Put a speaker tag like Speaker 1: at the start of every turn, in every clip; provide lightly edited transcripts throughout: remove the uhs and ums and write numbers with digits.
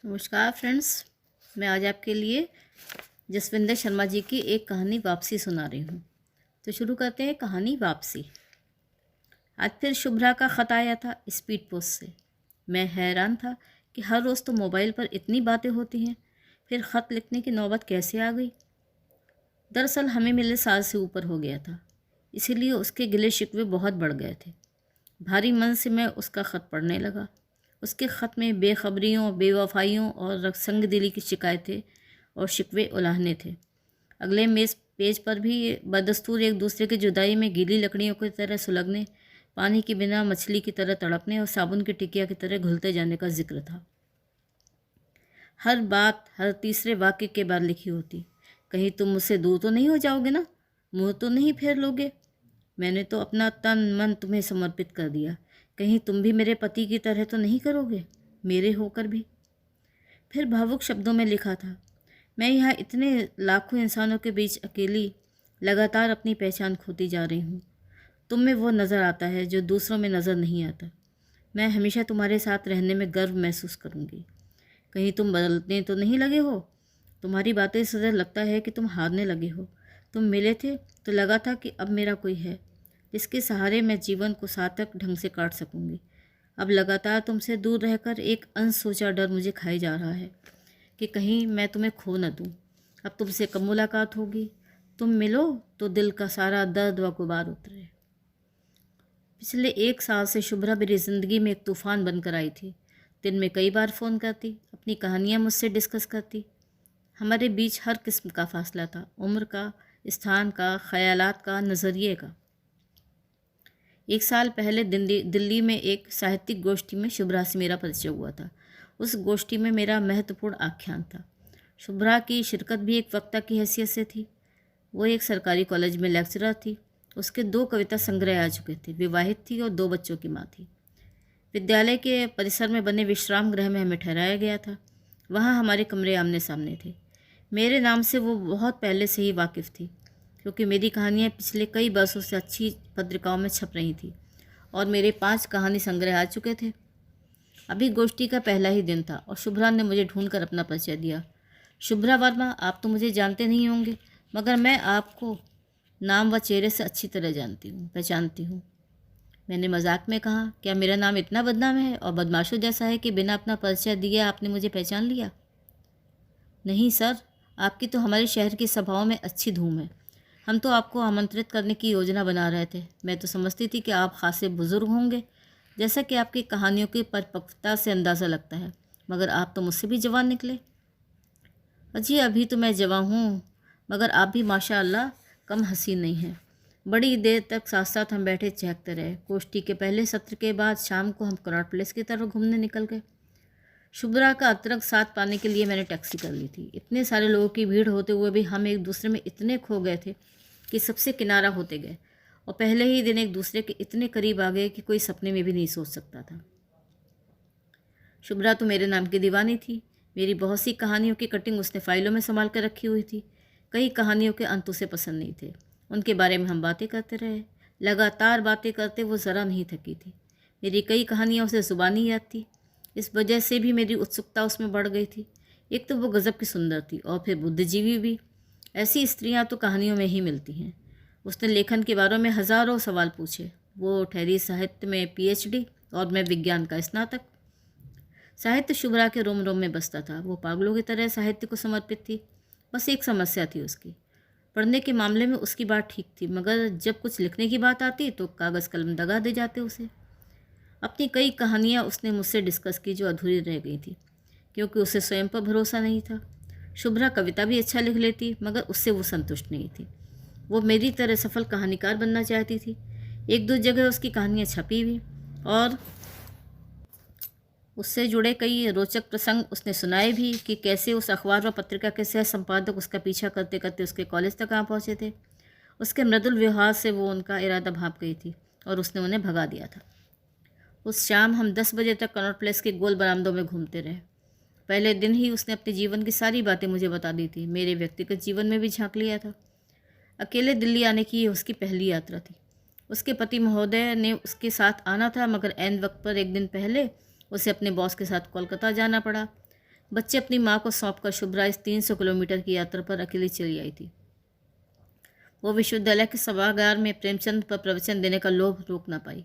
Speaker 1: नमस्कार फ्रेंड्स। मैं आज आपके लिए जसविंदर शर्मा जी की एक कहानी वापसी सुना रही हूँ। तो शुरू करते हैं कहानी वापसी। आज फिर शुभ्रा का ख़त आया था स्पीड पोस्ट से। मैं हैरान था कि हर रोज़ तो मोबाइल पर इतनी बातें होती हैं, फिर ख़त लिखने की नौबत कैसे आ गई। दरअसल हमें मिले साल से ऊपर हो गया था, इसीलिए उसके गिले शिकवे बहुत बढ़ गए थे। भारी मन से मैं उसका ख़त पढ़ने लगा। उसके ख़त में बेखबरियों, बेवफाइयों और संगदिली की शिकायतें और शिकवे उलाहने थे। अगले मेज पेज पर भी बदस्तूर एक दूसरे की जुदाई में गीली लकड़ियों की तरह सुलगने, पानी के बिना मछली की तरह तड़पने और साबुन की टिकिया की तरह घुलते जाने का जिक्र था। हर बात हर तीसरे वाक्य के बाद लिखी होती। कहीं तुम मुझसे दूर तो नहीं हो जाओगे ना, मुँह तो नहीं फेर लोगे। मैंने तो अपना तन मन तुम्हें समर्पित कर दिया, कहीं तुम भी मेरे पति की तरह तो नहीं करोगे, मेरे होकर भी। फिर भावुक शब्दों में लिखा था, मैं यहाँ इतने लाखों इंसानों के बीच अकेली लगातार अपनी पहचान खोती जा रही हूँ। तुम में वो नज़र आता है जो दूसरों में नज़र नहीं आता। मैं हमेशा तुम्हारे साथ रहने में गर्व महसूस करूँगी। कहीं तुम बदलने तो नहीं लगे हो। तुम्हारी बातें से लगता है कि तुम हारने लगे हो। तुम मिले थे तो लगा था कि अब मेरा कोई है जिसके सहारे मैं जीवन को सार्थक ढंग से काट सकूंगी। अब लगातार तुमसे दूर रहकर एक अनसोचा डर मुझे खाई जा रहा है कि कहीं मैं तुम्हें खो न दूँ। अब तुमसे कब मुलाकात होगी, तुम मिलो तो दिल का सारा दर्द व गुबार उतरे। पिछले एक साल से शुभ्रा मेरी ज़िंदगी में एक तूफ़ान बनकर आई थी। दिन में कई बार फ़ोन करती, अपनी कहानियाँ मुझसे डिस्कस करती। हमारे बीच हर किस्म का फासला था, उम्र का, स्थान का, ख्यालात का, नज़रिए का। एक साल पहले दिल्ली में एक साहित्यिक गोष्ठी में शुभ्रा से मेरा परिचय हुआ था। उस गोष्ठी में मेरा महत्वपूर्ण आख्यान था। शुभ्रा की शिरकत भी एक वक्ता की हैसियत से थी। वो एक सरकारी कॉलेज में लेक्चरर थी। उसके 2 कविता संग्रह आ चुके थे, विवाहित थी और 2 बच्चों की माँ थी। विद्यालय के परिसर में बने विश्राम गृह में हमें ठहराया गया था। वहाँ हमारे कमरे आमने सामने थे। मेरे नाम से वो बहुत पहले से ही वाकिफ़ थी, क्योंकि मेरी कहानियाँ पिछले कई वर्षों से अच्छी पत्रिकाओं में छप रही थी और मेरे 5 कहानी संग्रह आ चुके थे। अभी गोष्ठी का पहला ही दिन था और शुभ्रा ने मुझे ढूंढकर अपना परिचय दिया। शुभ्रा वर्मा, आप तो मुझे जानते नहीं होंगे, मगर मैं आपको नाम व चेहरे से अच्छी तरह पहचानती हूँ। मैंने मजाक में कहा, क्या मेरा नाम इतना बदनाम है और बदमाशों जैसा है कि बिना अपना परिचय दिए आपने मुझे पहचान लिया? नहीं सर, आपकी तो हमारे शहर की सभाओं में अच्छी धूम है। हम तो आपको आमंत्रित करने की योजना बना रहे थे। मैं तो समझती थी कि आप खासे बुजुर्ग होंगे, जैसा कि आपकी कहानियों की परिपक्वता से अंदाज़ा लगता है, मगर आप तो मुझसे भी जवान निकले। अजी अभी तो मैं जवान हूँ, मगर आप भी माशाअल्लाह कम हसीन नहीं हैं। बड़ी देर तक साथ साथ हम बैठे चहकते रहे। गोष्ठी के पहले सत्र के बाद शाम को हम कनॉट प्लेस की तरफ घूमने निकल गए। शुभ्रा का अतिरिक्त साथ पाने के लिए मैंने टैक्सी कर ली थी। इतने सारे लोगों की भीड़ होते हुए भी हम एक दूसरे में इतने खो गए थे कि सबसे किनारा होते गए और पहले ही दिन एक दूसरे के इतने करीब आ गए कि कोई सपने में भी नहीं सोच सकता था। शुभ्रा तो मेरे नाम की दीवानी थी। मेरी बहुत सी कहानियों की कटिंग उसने फाइलों में संभाल कर रखी हुई थी। कई कहानियों के अंत उसे पसंद नहीं थे। उनके बारे में हम बातें करते रहे। लगातार बातें करते वो ज़रा नहीं थकी थी। मेरी कई कहानियाँ उसे ज़ुबानी याद थी। इस वजह से भी मेरी उत्सुकता उसमें बढ़ गई थी। एक तो वो गज़ब की सुंदर थी और फिर बुद्धिजीवी भी। ऐसी स्त्रियां तो कहानियों में ही मिलती हैं। उसने लेखन के बारे में हज़ारों सवाल पूछे। वो ठहरी साहित्य में पीएचडी और मैं विज्ञान का स्नातक। साहित्य शुभ्रा के रोम रोम में बसता था। वो पागलों की तरह साहित्य को समर्पित थी। बस एक समस्या थी उसकी। पढ़ने के मामले में उसकी बात ठीक थी, मगर जब कुछ लिखने की बात आती तो कागज़ कलम दगा दे जाते उसे। अपनी कई कहानियाँ उसने मुझसे डिस्कस की जो अधूरी रह गई थी, क्योंकि उसे स्वयं पर भरोसा नहीं था। शुभ्रा कविता भी अच्छा लिख लेती, मगर उससे वो संतुष्ट नहीं थी। वो मेरी तरह सफल कहानीकार बनना चाहती थी। 1-2 जगह उसकी कहानियाँ छपी भी और उससे जुड़े कई रोचक प्रसंग उसने सुनाए भी कि कैसे उस अखबार व पत्रिका के सह संपादक उसका पीछा करते करते उसके कॉलेज तक आ पहुँचे थे। उसके मृदुल व्यवहार से वो उनका इरादा भाप गई थी और उसने उन्हें भगा दिया था। उस शाम हम 10 बजे तक कनॉट प्लेस के गोल बरामदों में घूमते रहे। पहले दिन ही उसने अपने जीवन की सारी बातें मुझे बता दी थी। मेरे व्यक्तिगत जीवन में भी झांक लिया था। अकेले दिल्ली आने की ये उसकी पहली यात्रा थी। उसके पति महोदय ने उसके साथ आना था, मगर ऐन वक्त पर एक दिन पहले उसे अपने बॉस के साथ कोलकाता जाना पड़ा। बच्चे अपनी माँ को सौंपकर शुभ्रा इस 300 किलोमीटर की यात्रा पर अकेली चली आई थी। वो विश्वविद्यालय के सभागार में प्रेमचंद पर प्रवचन देने का लोभ रोक ना पाई।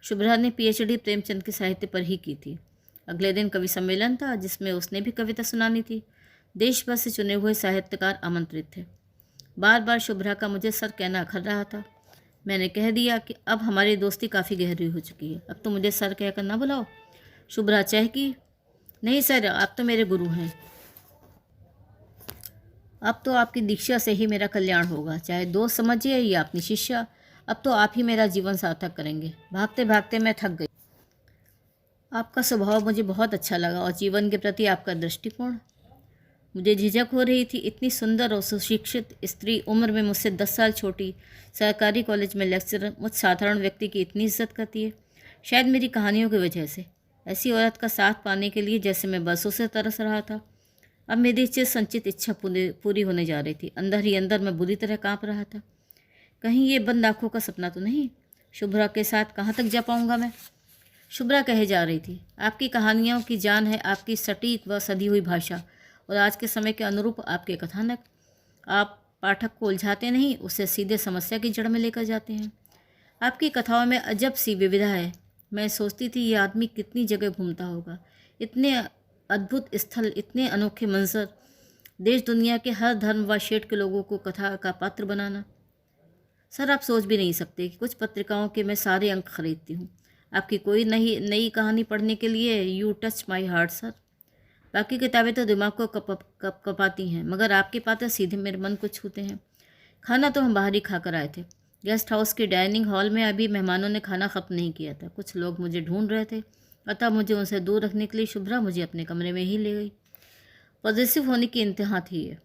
Speaker 1: शुभ्रा ने पीएचडी प्रेमचंद के साहित्य पर ही की थी। अगले दिन कवि सम्मेलन था जिसमें उसने भी कविता सुनानी थी। देश भर से चुने हुए साहित्यकार आमंत्रित थे। बार बार शुभ्रा का मुझे सर कहना अखर रहा था। मैंने कह दिया कि अब हमारी दोस्ती काफ़ी गहरी हो चुकी है, अब तो मुझे सर कहकर ना बुलाओ। शुभ्रा चहकी, नहीं सर, आप तो मेरे गुरु हैं, अब तो आपकी दीक्षा से ही मेरा कल्याण होगा, चाहे दोस्त समझिए या अपनी शिष्या, अब तो आप ही मेरा जीवन सार्थक करेंगे। भागते भागते मैं थक गई। आपका स्वभाव मुझे बहुत अच्छा लगा और जीवन के प्रति आपका दृष्टिकोण। मुझे झिझक हो रही थी, इतनी सुंदर और सुशिक्षित स्त्री उम्र में मुझसे 10 साल छोटी, सरकारी कॉलेज में लेक्चरर, मुझ साधारण व्यक्ति की इतनी इज्जत करती है। शायद मेरी कहानियों की वजह से। ऐसी औरत का साथ पाने के लिए जैसे मैं बरसों से तरस रहा था। अब मेरी चिर संचित इच्छा पूरी होने जा रही थी। अंदर ही अंदर मैं बुरी तरह काँप रहा था। कहीं ये बंद आँखों का सपना तो नहीं? शुभ्रा के साथ कहाँ तक जा पाऊँगा मैं? शुभ्रा कहे जा रही थी, आपकी कहानियों की जान है आपकी सटीक व सधी हुई भाषा और आज के समय के अनुरूप आपके कथानक। आप पाठक को उलझाते नहीं, उसे सीधे समस्या की जड़ में लेकर जाते हैं। आपकी कथाओं में अजब सी विविधता है। मैं सोचती थी ये आदमी कितनी जगह घूमता होगा, इतने अद्भुत स्थल, इतने अनोखे मंजर, देश दुनिया के हर धर्म व क्षेत्र के लोगों को कथा का पात्र बनाना। सर, आप सोच भी नहीं सकते कि कुछ पत्रिकाओं के मैं सारे अंक खरीदती हूँ आपकी कोई नई कहानी पढ़ने के लिए। You touch my heart sir. बाकी किताबें तो दिमाग को कपाती हैं, मगर आपके पात्र सीधे मेरे मन को छूते हैं। खाना तो हम बाहर ही खा कर आए थे। गेस्ट हाउस के डाइनिंग हॉल में अभी मेहमानों ने खाना खत्म नहीं किया था। कुछ लोग मुझे ढूंढ रहे थे, अतः मुझे उनसे दूर रखने के लिए शुभ्रा मुझे अपने कमरे में ही ले गई। पॉजिटिव होने की इंतहा थी ये।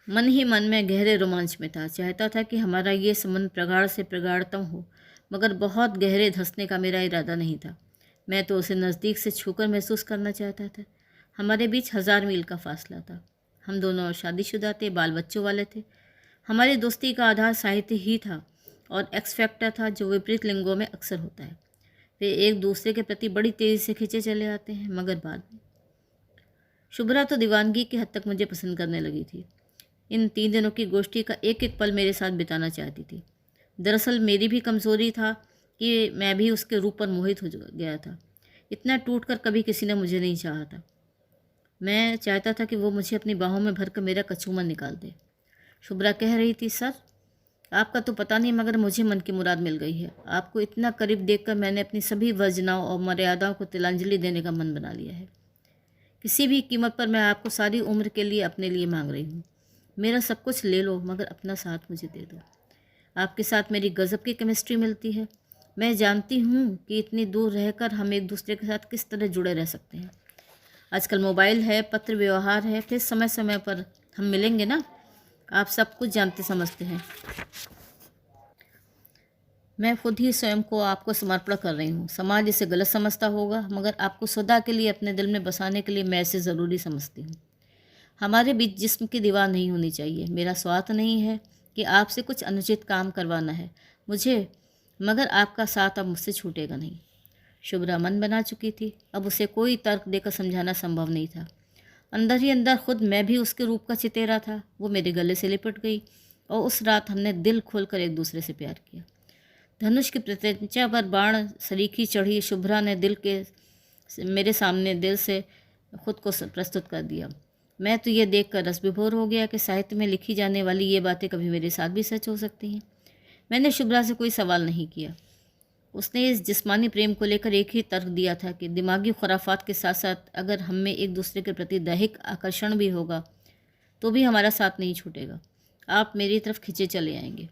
Speaker 1: मन ही मन में गहरे रोमांच में था। चाहता था कि हमारा ये संबंध प्रगाढ़ से प्रगाढ़तम हो, मगर बहुत गहरे धंसने का मेरा इरादा नहीं था। मैं तो उसे नज़दीक से छूकर महसूस करना चाहता था। हमारे बीच 1000 मील का फासला था। हम दोनों शादीशुदा थे, बाल बच्चों वाले थे। हमारी दोस्ती का आधार साहित्य ही था और एक्स फैक्टर था जो विपरीत लिंगों में अक्सर होता है। वे एक दूसरे के प्रति बड़ी तेज़ी से खींचे चले आते हैं, मगर बाद में। शुभ्रा तो दीवानगी की हद तक मुझे पसंद करने लगी थी। इन 3 दिनों की गोष्ठी का एक एक पल मेरे साथ बिताना चाहती थी। दरअसल मेरी भी कमज़ोरी था कि मैं भी उसके रूप पर मोहित हो गया था। इतना टूटकर कभी किसी ने मुझे नहीं चाहा था। मैं चाहता था कि वो मुझे अपनी बाहों में भरकर मेरा कचूमन निकाल दे। शुभ्रा कह रही थी, सर आपका तो पता नहीं, मगर मुझे मन की मुराद मिल गई है। आपको इतना करीब देखकर मैंने अपनी सभी वर्जनाओं और मर्यादाओं को तिलांजलि देने का मन बना लिया है। किसी भी कीमत पर मैं आपको सारी उम्र के लिए अपने लिए मांग रही हूँ। मेरा सब कुछ ले लो, मगर अपना साथ मुझे दे दो। आपके साथ मेरी गज़ब की केमिस्ट्री मिलती है। मैं जानती हूँ कि इतनी दूर रहकर हम एक दूसरे के साथ किस तरह जुड़े रह सकते हैं। आजकल मोबाइल है, पत्र व्यवहार है, फिर समय समय पर हम मिलेंगे ना। आप सब कुछ जानते समझते हैं। मैं खुद ही स्वयं को आपको समर्पण कर रही हूँ। समाज इसे गलत समझता होगा, मगर आपको सदा के लिए अपने दिल में बसाने के लिए मैं इसे ज़रूरी समझती हूँ। हमारे बीच जिस्म की दीवार नहीं होनी चाहिए। मेरा स्वार्थ नहीं है कि आपसे कुछ अनुचित काम करवाना है मुझे, मगर आपका साथ अब मुझसे छूटेगा नहीं। शुभ्रा मन बना चुकी थी। अब उसे कोई तर्क देकर समझाना संभव नहीं था। अंदर ही अंदर खुद मैं भी उसके रूप का चितेरा था। वो मेरे गले से लिपट गई और उस रात हमने दिल खोलकर एक दूसरे से प्यार किया। धनुष की प्रत्यंचा पर बाण सरीखी चढ़ी शुभ्रा ने मेरे सामने दिल से खुद को प्रस्तुत कर दिया। मैं तो ये देखकर रस विभोर हो गया कि साहित्य में लिखी जाने वाली ये बातें कभी मेरे साथ भी सच हो सकती हैं। मैंने शुभ्रा से कोई सवाल नहीं किया। उसने इस जिस्मानी प्रेम को लेकर एक ही तर्क दिया था कि दिमागी खुराफात के साथ साथ अगर हम में एक दूसरे के प्रति दैहिक आकर्षण भी होगा तो भी हमारा साथ नहीं छूटेगा। आप मेरी तरफ खिंचे चले आएंगे।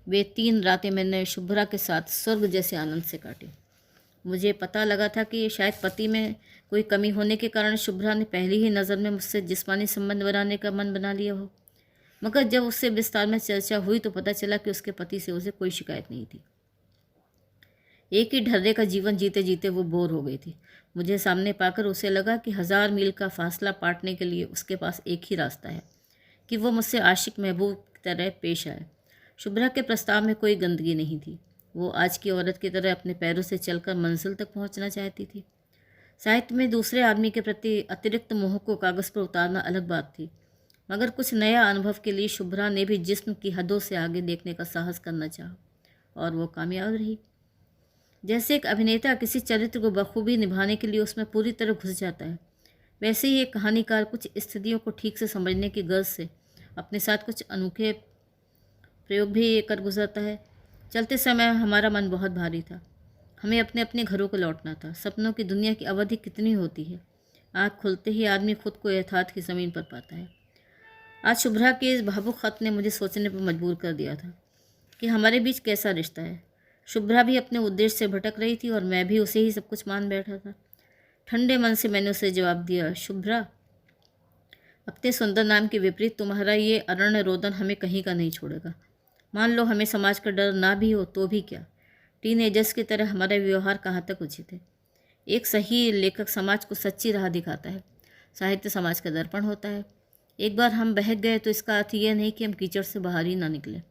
Speaker 1: वे 3 रातें मैंने शुभ्रा के साथ स्वर्ग जैसे आनंद से काटी। मुझे पता लगा था कि शायद पति में कोई कमी होने के कारण शुभ्रा ने पहली ही नज़र में मुझसे जिस्मानी संबंध बनाने का मन बना लिया हो, मगर जब उससे विस्तार में चर्चा हुई तो पता चला कि उसके पति से उसे कोई शिकायत नहीं थी। एक ही ढर्रे का जीवन जीते जीते वो बोर हो गई थी। मुझे सामने पाकर उसे लगा कि 1000 मील का फासला पाटने के लिए उसके पास एक ही रास्ता है कि वो मुझसे आशिक महबूब की तरह पेश आए। शुभ्रा के प्रस्ताव में कोई गंदगी नहीं थी। वो आज की औरत की तरह अपने पैरों से चलकर मंजिल तक पहुंचना चाहती थी। साहित्य में दूसरे आदमी के प्रति अतिरिक्त मोह को कागज़ पर उतारना अलग बात थी, मगर कुछ नया अनुभव के लिए शुभ्रा ने भी जिस्म की हदों से आगे देखने का साहस करना चाहा, और वो कामयाब रही। जैसे एक अभिनेता किसी चरित्र को बखूबी निभाने के लिए उसमें पूरी तरह घुस जाता है, वैसे ही एक कहानीकार कुछ स्थितियों को ठीक से समझने की गर्ज से अपने साथ कुछ अनोखे प्रयोग भी कर गुजरता है। चलते समय हमारा मन बहुत भारी था। हमें अपने अपने घरों को लौटना था। सपनों की दुनिया की अवधि कितनी होती है। आँख खुलते ही आदमी खुद को यथार्थ की ज़मीन पर पाता है। आज शुभ्रा के इस भावुक ख़त ने मुझे सोचने पर मजबूर कर दिया था कि हमारे बीच कैसा रिश्ता है। शुभ्रा भी अपने उद्देश्य से भटक रही थी और मैं भी उसे ही सब कुछ मान बैठा था। ठंडे मन से मैंने उसे जवाब दिया, शुभ्रा, अपने सुंदर नाम के विपरीत तुम्हारा ये अरण्य रोदन हमें कहीं का नहीं छोड़ेगा। मान लो हमें समाज का डर ना भी हो तो भी क्या, टीनेजर्स की तरह हमारा व्यवहार कहाँ तक उचित है। एक सही लेखक समाज को सच्ची राह दिखाता है। साहित्य समाज का दर्पण होता है। एक बार हम बहक गए तो इसका अर्थ यह नहीं कि हम कीचड़ से बाहर ही ना निकले।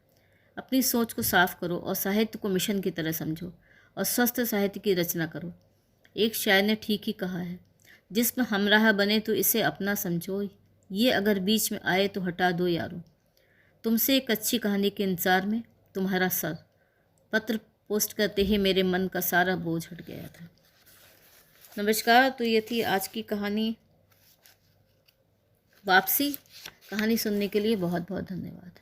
Speaker 1: अपनी सोच को साफ करो और साहित्य को मिशन की तरह समझो और स्वस्थ साहित्य की रचना करो। एक शायर ने ठीक ही कहा है, जिसमें हमराह बने तो इसे अपना समझो, ये अगर बीच में आए तो हटा दो यारो। तुमसे एक अच्छी कहानी के इंतज़ार में, तुम्हारा सर। पत्र पोस्ट करते ही मेरे मन का सारा बोझ हट गया था। नमस्कार, तो ये थी आज की कहानी वापसी। कहानी सुनने के लिए बहुत बहुत धन्यवाद।